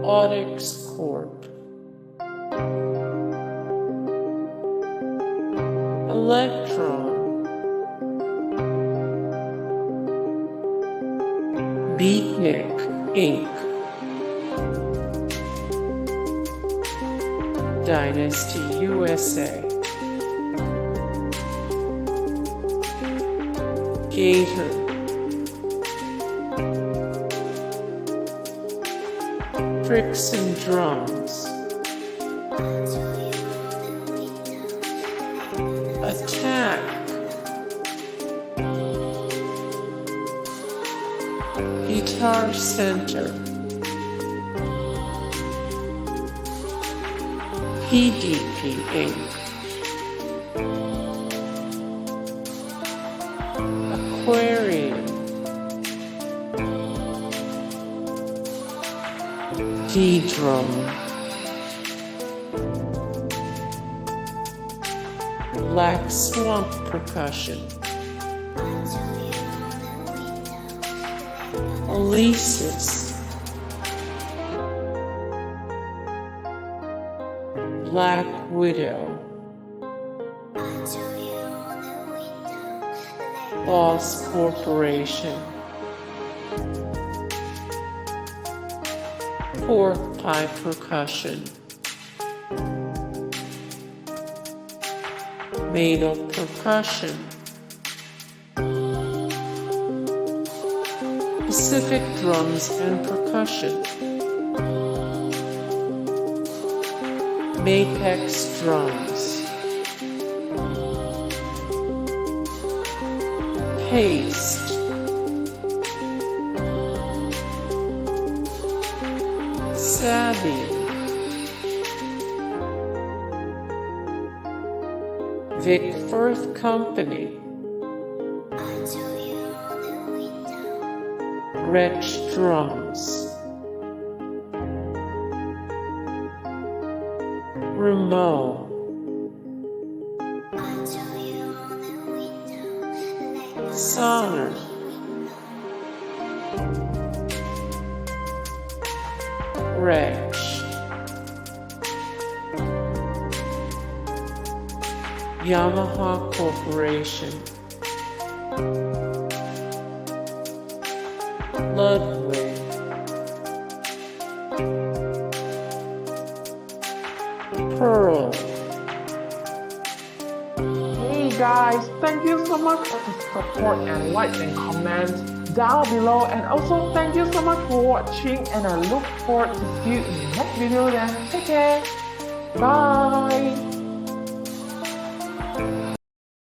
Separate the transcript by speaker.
Speaker 1: Audix Corp, Elektron, Beatnik Inc, Dynasty USA, Gator, Trixon Drums, Attack, Guitar Center, PDP Inc, Aquarian, ddrum, Black Swamp Percussion, Alesis, Black Widow, Audix Corporation, Pie Percussion, Meinl Percussion, Pacific Drums and Percussion, Mapex Drums, Paiste, Sabian, Vic Firth Company, Gretsch Drums, Remo, Sonor, Gretsch, Yamaha Corporation, Ludwig, Pearl.
Speaker 2: Hey guys, thank you so much for the support and like and comment down below, and also thank you so much for watching, and I look forward to see you in the next video then. Take care. Bye.